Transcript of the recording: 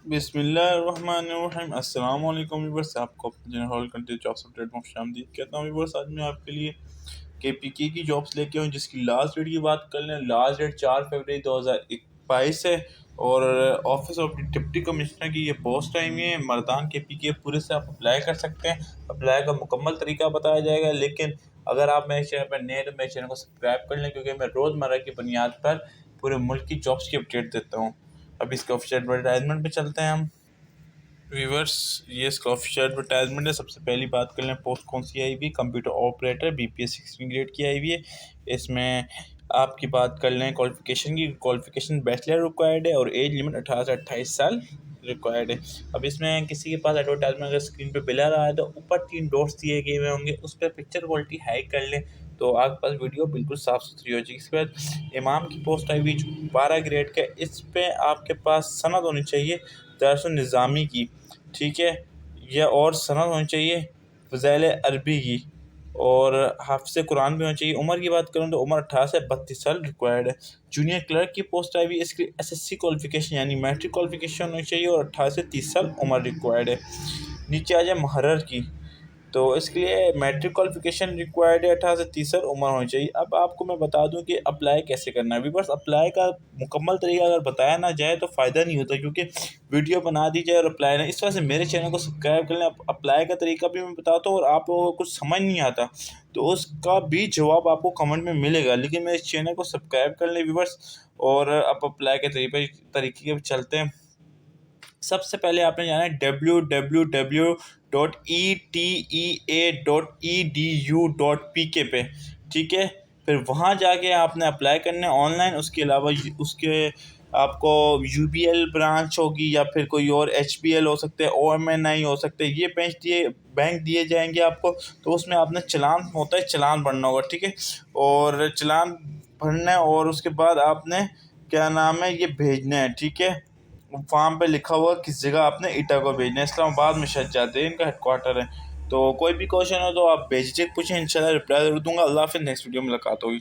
बिस्मिल्लाहिर्रहमानिर्रहीम। अस्सलाम वालेकुम व्यूअर्स, आपको अपने channel hall country jobs update में खुशामदीद कहता हूँ। व्यूअर्स, आज मैं आपके लिए केपीके की जॉब्स लेके आऊँ जिसकी लास्ट डेट की बात कर लें। लास्ट डेट 4 फरवरी 2022 है और ऑफिस ऑफ डिप्टी कमिश्नर की ये पोस्ट टाइम है। मर्दान केपीके पूरे से आप अप्लाई कर सकते हैं। अप्लाई का मुकम्मल तरीका बताया जाएगा, लेकिन अगर आप मेरे चैनल पर नए तो मेरे चैनल को सब्सक्राइब कर लें, क्योंकि मैं रोज़मर्रा की बुनियाद पर पूरे मुल्क की जॉब्स की अपडेट देता हूँ। अब इसके ऑफिशियल एडवर्टाइजमेंट पे चलते हैं हम। व्यूवर्स, ये इसका ऑफिशियल एडवर्टाइजमेंट है। सबसे पहली बात कर लें, पोस्ट कौन सी आई हुई है। कंप्यूटर ऑपरेटर बीपीएस 16 ग्रेड की आई हुई है। इसमें आपकी बात कर लें क्वालिफिकेशन की, क्वालिफिकेशन बैचलर रिक्वायर्ड है और एज लिमिट 18 से 28 साल रिक्वायर्ड है। अब इसमें किसी के पास एडवर्टाइजमेंट अगर स्क्रीन पे बिला रहा है तो ऊपर 3 डॉट्स दिए गए हुए होंगे, उस पर पिक्चर क्वालिटी हाई कर लें तो आपके पास वीडियो बिल्कुल साफ़ सुथरी हो जाएगी। इसके बाद इमाम की पोस्ट आई हुई 12 ग्रेड का। इस पे आपके पास सनद होनी चाहिए दरस निज़ामी की, ठीक है, या और सनद होनी चाहिए फ़ज़ाइल अरबी की, और हाफ़िज़ कुरान भी होना चाहिए। उम्र की बात करूँ तो उम्र 18 से 32 साल रिक्वायर्ड है। जूनियर क्लर्क की पोस्ट आई हुई है। इसकी एसएससी क्वालिफिकेशन यानी मैट्रिक क्वालिफिकेशन होनी चाहिए और 18 से 30 साल उम्र रिक्वायर्ड है। नीचे आ जाए मुहर्रर की, तो इसके लिए मैट्रिक क्वालिफिकेशन रिक्वायर्ड है, 18 से 30 साल उम्र होनी चाहिए। अब आपको मैं बता दूं कि अप्लाई कैसे करना है। व्यूअर्स, अप्लाई का मुकम्मल तरीका अगर बताया ना जाए तो फ़ायदा नहीं होता, क्योंकि वीडियो बना दी जाए और अप्लाई ना, इस वजह से मेरे चैनल को सब्सक्राइब कर लें। अप्लाई का तरीका भी मैं बताता हूँ और आप लोगों को कुछ समझ नहीं आता तो उसका भी जवाब आपको कमेंट में मिलेगा, लेकिन मेरे चैनल को सब्सक्राइब कर लें व्यूअर्स। और अब अप्लाई के तरीके पे चलते हैं। सबसे पहले आपने जाना है www.etea.edu.pk पे, ठीक है। फिर वहाँ जाके आपने अप्लाई करना है ऑनलाइन। उसके अलावा उसके आपको यूबीएल ब्रांच होगी या फिर कोई और एचबीएल हो सकते हैं, ओएमएनआई हो सकते हैं, ये बैंक दिए जाएंगे आपको। तो उसमें आपने चालान होता है, चालान भरना होगा, ठीक है। और चालान भरना है और उसके बाद आपने क्या नाम है ये भेजना है, ठीक है। वहाँ पे लिखा हुआ किस जगह आपने ईटा को भेजना है। इस्लामाबाद में शायद जाते हैं, इनका हेडक्वार्टर है। तो कोई भी क्वेश्चन हो तो आप बेझिझक पूछें, इंशाल्लाह रिप्लाई जरूर दूंगा। अल्लाह हाफिज़, नेक्स्ट वीडियो में मुलाकात होगी।